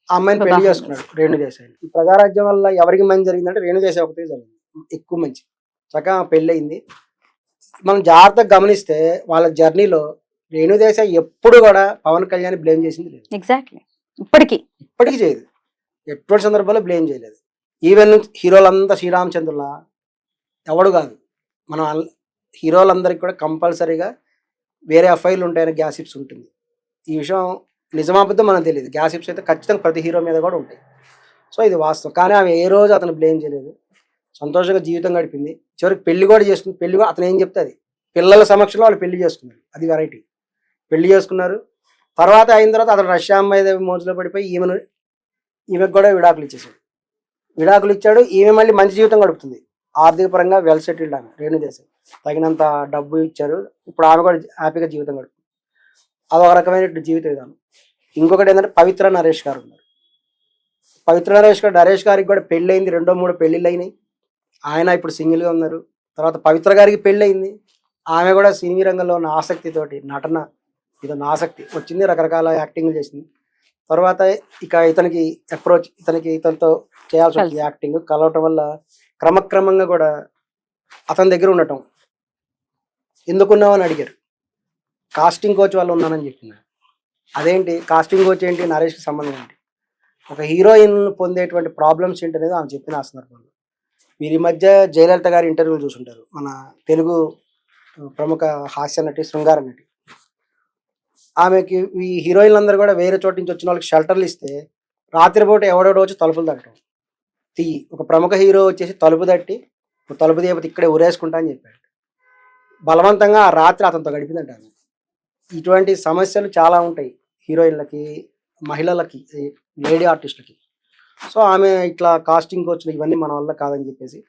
ఆ అమ్మాయిని పెళ్లి చేసుకున్నాడు రేణు దేశాయ్. ఈ ప్రజారాజ్యం వల్ల ఎవరికి మంచి జరిగిందంటే రేణు దేశాయ్ ఒకటే జరిగింది, ఎక్కువ మంచి. చక్కగా పెళ్ళి అయింది. మనం జాగ్రత్తగా గమనిస్తే వాళ్ళ జర్నీలో రేణు దేశాయ్ ఎప్పుడు కూడా పవన్ కళ్యాణ్ బ్లేమ్ చేసింది లేదు. ఎగ్జాక్ట్లీ. ఇప్పటికీ చేయదు. ఎటువంటి సందర్భాల్లో బ్లేమ్ చేయలేదు. ఈవెన్ హీరోలంతా శ్రీరామచంద్రుల ఎవడు కాదు. మనం హీరోలందరికీ కూడా కంపల్సరీగా వేరే అఫైర్లు ఉంటాయని గ్యాసిప్స్ ఉంటుంది. ఈ విషయం నిజమాబద్ధం మనకు తెలియదు. గ్యాసిప్స్ అయితే ఖచ్చితంగా ప్రతి హీరో మీద కూడా ఉంటాయి. సో ఇది వాస్తవం. కానీ ఆమె ఏ రోజు అతను బ్లేమ్ చేయలేదు. సంతోషంగా జీవితం గడిపింది. చివరికి పెళ్లి కూడా చేసుకుంది. పెళ్లి కూడా అతను ఏం చెప్తే అది, పిల్లల సమక్షంలో వాళ్ళు పెళ్లి చేసుకున్నారు. అది వెరైటీ. పెళ్లి చేసుకున్నారు. తర్వాత అయిన తర్వాత అతను రష్యా అమ్మాయి మోజులో పడిపోయి ఈమెకు కూడా విడాకులు ఇచ్చేసాడు. విడాకులు ఇచ్చాడు. ఈమె మళ్ళీ మంచి జీవితం గడుపుతుంది. ఆర్థిక పరంగా వెల్ సెటిల్డ్ ఆమె రేణు దేశాయ్. తగినంత డబ్బు ఇచ్చారు. ఇప్పుడు ఆమె కూడా హ్యాపీగా జీవితం గడుపుతుంది. అదొక రకమైన జీవిత విధానం. ఇంకొకటి ఏంటంటే పవిత్ర నరేష్ గారు ఉన్నారు. పవిత్ర నరేష్ గారికి కూడా పెళ్ళయింది. 2-3 పెళ్ళిళ్ళు అయినాయి. ఆయన ఇప్పుడు సింగిల్గా ఉన్నారు. తర్వాత పవిత్ర గారికి పెళ్ళయింది. ఆమె కూడా సినీ రంగంలో ఉన్న ఆసక్తితోటి, నటన ఇదన్న ఆసక్తి వచ్చింది, రకరకాల యాక్టింగ్లు చేసింది. తర్వాత ఇక ఇతనికి అప్రోచ్, ఇతనితో చేయాల్సి వచ్చింది కలిసి. యాక్టింగ్. కలవటం వల్ల క్రమక్రమంగా కూడా అతని దగ్గర ఉండటం. ఎందుకున్నావు అని అడిగారు. కాస్టింగ్ కోచ్ వల్ల ఉన్నానని చెప్పిన. అదేంటి కాస్టింగ్ కోచ్ ఏంటి, నరేష్కి సంబంధం ఏంటి? ఒక హీరోయిన్ పొందేటువంటి ప్రాబ్లమ్స్ ఏంటనేది ఆమె చెప్పిన ఆ సందర్భంలో. మీరు ఈ మధ్య జయలలిత గారి ఇంటర్వ్యూలు చూసుంటారు, మన తెలుగు ప్రముఖ హాస్య నటి, శృంగార నటి. ఆమెకి ఈ హీరోయిన్లు అందరూ కూడా వేరే చోట నుంచి వచ్చిన వాళ్ళకి షెల్టర్లు ఇస్తే రాత్రిపూట ఎవడెవడో వచ్చి తలుపులు తట్టడం. ఒక ప్రముఖ హీరో వచ్చేసి తలుపు తట్టి, "నువ్వు తలుపు తీయకపోతే ఇక్కడే ఉరేసుకుంటా" అని చెప్పాడు. బలవంతంగా ఆ రాత్రి అతనితో గడిపిందంట ఆమె. ఇటువంటి సమస్యలు చాలా ఉంటాయి హీరోయిన్లకి, మహిళలకి, లేడీ ఆర్టిస్టులకి. సో ఆమె ఇట్లా కాస్టింగ్ కోచ్లు ఇవన్నీ మన వల్ల కాదని చెప్పేసి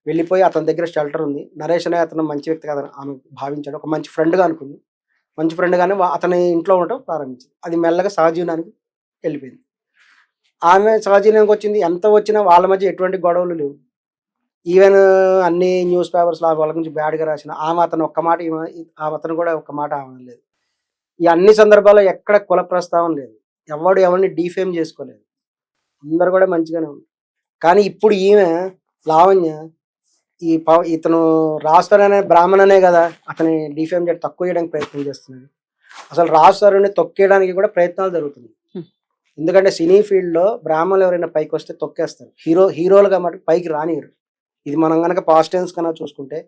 వెళ్ళిపోయి అతని దగ్గర షెల్టర్ ఉంది. నరేష్ అనే అతను మంచి వ్యక్తి కాదని ఆమె భావించాడు. ఒక మంచి ఫ్రెండ్గా అనుకుంది. మంచి ఫ్రెండ్గానే అతని ఇంట్లో ఉండటం ప్రారంభించింది. అది మెల్లగా సహజీవనానికి వెళ్ళిపోయింది. ఆమె సహజీవనానికి వచ్చింది. ఎంత వచ్చినా వాళ్ళ మధ్య ఎటువంటి గొడవలు లేవు. ఈవెన్ అన్ని న్యూస్ పేపర్స్లో వాళ్ళ గురించి బ్యాడ్గా రాసిన ఆమె అతను ఒక్క మాట, అతను కూడా ఒక్క మాట ఆమె లేదు. ఈ అన్ని సందర్భాల్లో ఎక్కడ కుల ప్రస్తావన లేదు. ఎవడు ఎవరిని డీఫేమ్ చేసుకోలేదు. అందరు కూడా మంచిగానే ఉంది. కానీ ఇప్పుడు ఈమె లావణ్య ఇతను రాస్తారనే బ్రాహ్మణనే కదా అతని డీఫేమ్ చేయడం, తక్కువ చేయడానికి ప్రయత్నం చేస్తున్నది. అసలు రాస్తారని తొక్కేయడానికి కూడా ప్రయత్నాలు జరుగుతున్నాయి. ఎందుకంటే సినీ ఫీల్డ్లో బ్రాహ్మణులు ఎవరైనా పైకి వస్తే తొక్కేస్తారు. హీరోలుగా మాట పైకి రానియరు. ఇది మనం కనుక పాస్ట్ టెన్స్ కన్నా చూసుకుంటే,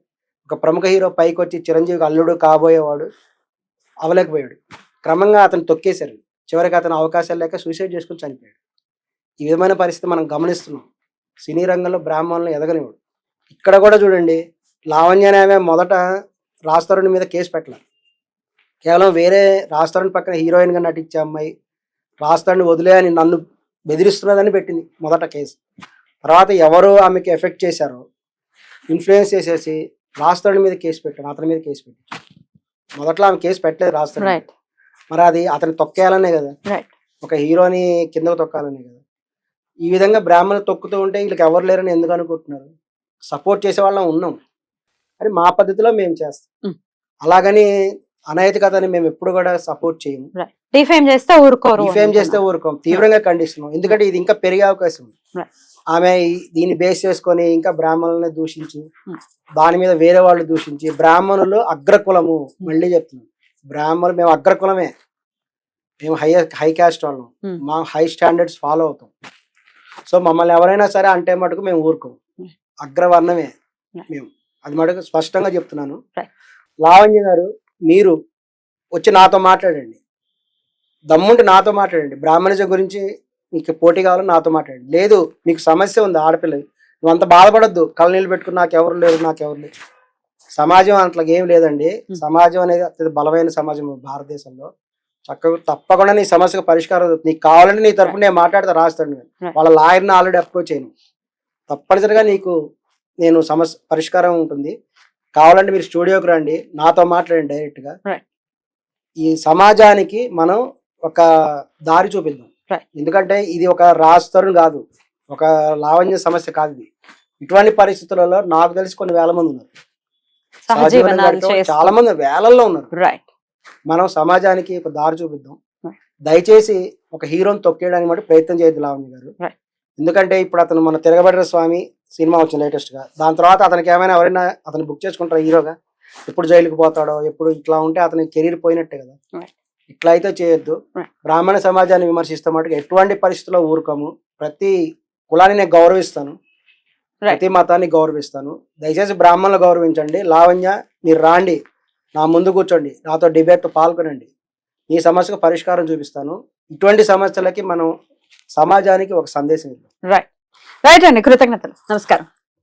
ఒక ప్రముఖ హీరో పైకి వచ్చి చిరంజీవికి అల్లుడు కాబోయేవాడు అవలేకపోయాడు. క్రమంగా అతను తొక్కేశారు. చివరికి అతను అవకాశాలు లేక సూసైడ్ చేసుకుని చనిపోయాడు. ఈ విధమైన పరిస్థితి మనం గమనిస్తున్నాం. సినీ రంగంలో బ్రాహ్మణులు ఎదగనివాడు. ఇక్కడ కూడా చూడండి, లావణ్య అనే మొదట రాస్తారుని మీద కేసు పెట్టలేదు. కేవలం వేరే రాస్తారుని పక్కన హీరోయిన్గా నటించే అమ్మాయి రాస్తారుని వదిలే అని నన్ను బెదిరిస్తున్నదని పెట్టింది మొదట కేసు. తర్వాత ఎవరు ఆమెకి ఎఫెక్ట్ చేశారో, ఇన్ఫ్లుయెన్స్ చేసేసి రాస్తారుని మీద కేసు పెట్టాను, అతని మీద కేసు పెట్టాను. మొదట్లో ఆమె కేసు పెట్టలేదు రాస్తాడు. మరి అది అతను తొక్కేయాలనే కదా, ఒక హీరోని కిందకు తొక్కాలనే కదా. ఈ విధంగా బ్రాహ్మణులు తొక్కుతూ ఉంటే వీళ్ళకి ఎవరు లేరని ఎందుకు అనుకుంటున్నారు? సపోర్ట్ చేసే వాళ్ళం ఉన్నాం, అని మా పద్ధతిలో మేము చేస్తాం. అలాగని అనైతికతని మేము ఎప్పుడు కూడా సపోర్ట్ చేయము. డిఫేమ్ చేస్తే ఊరుకోం, తీవ్రంగా ఖండిస్తున్నాం. ఎందుకంటే ఇది ఇంకా పెరిగే అవకాశం ఉంది. ఆమె దీన్ని బేస్ చేసుకొని ఇంకా బ్రాహ్మణులని దూషించి, దాని మీద వేరే వాళ్ళు దూషించి, బ్రాహ్మణులు అగ్రకులము, మళ్ళీ చెప్తున్నాం, బ్రాహ్మణులు మేము అగ్రకులమే, మేము హై క్యాస్ట్ వాళ్ళం, మా హై స్టాండర్డ్స్ ఫాలో అవుతాం. సో మమ్మల్ని ఎవరైనా సరే అంటే మటుకు మేము ఊరుకోం, అగ్రవర్ణమే మేము, అది మటుకు స్పష్టంగా చెప్తున్నాను. లావణ్య గారు, మీరు వచ్చి నాతో మాట్లాడండి, దమ్ముంటే నాతో మాట్లాడండి. బ్రాహ్మణిజం గురించి మీకు పోటీ కావాలని నాతో మాట్లాడండి. లేదు మీకు సమస్య ఉంది ఆడపిల్లకి, నువ్వు అంత బాధపడద్దు, కళ్ళనీళ్ళు పెట్టుకుని నాకెవరు లేరు. సమాజం అట్లా ఏం లేదండి. సమాజం అనేది అత్యంత బలమైన సమాజం భారతదేశంలో. చక్కగా తప్పకుండా నీ సమస్యకు పరిష్కారం అవుతుంది. నీకు కావాలంటే నీ తరపున నేను మాట్లాడితే రాస్తాను. వాళ్ళ లాయర్ని ఆల్రెడీ అప్రోచ్ అయ్యాను. తప్పనిసరిగా నీకు నేను సమస్య పరిష్కారం ఉంటుంది. కావాలంటే మీరు స్టూడియోకి రండి, నాతో మాట్లాడండి డైరెక్ట్గా. ఈ సమాజానికి మనం ఒక దారి చూపిద్దాం. ఎందుకంటే ఇది ఒక రాస్తారు కాదు, ఒక లావణ్య సమస్య కాదు ఇది. ఇటువంటి పరిస్థితులలో నాకు తెలిసి కొన్ని వేల మంది ఉన్నారు, చాలా మంది వేలల్లో ఉన్నారు. మనం సమాజానికి ఒక దారి చూపిద్దాం. దయచేసి ఒక హీరోని తొక్కేయడానికి మటు ప్రయత్నం చేయొద్దు లావణ్య గారు. ఎందుకంటే ఇప్పుడు అతను మన తిరగబడ్డ స్వామి సినిమా వచ్చింది లేటెస్ట్ గా, దాని తర్వాత అతనికి ఏమైనా ఎవరైనా అతను బుక్ చేసుకుంటారు హీరోగా, ఎప్పుడు జైలుకి పోతాడో, ఎప్పుడు ఇట్లా ఉంటే అతని కెరీర్ పోయినట్టే కదా. ఇట్లా అయితే చేయొద్దు. బ్రాహ్మణ సమాజాన్ని విమర్శిస్తే మటుకు ఎటువంటి పరిస్థితుల్లో ఊరుకోము. ప్రతి కులాన్ని నేను గౌరవిస్తాను, ప్రతి మతాన్ని గౌరవిస్తాను. దయచేసి బ్రాహ్మణులు గౌరవించండి. లావణ్య, మీరు రాండి, నా ముందు కూర్చోండి, నాతో డిబేట్ పాల్గొనండి, ఈ సమస్యకు పరిష్కారం చూపిస్తాను. ఇటువంటి సమస్యలకి మనం సమాజానికి ఒక సందేశం ఇద్దాం. రైట్ అండి, కృతజ్ఞతలు, నమస్కారం.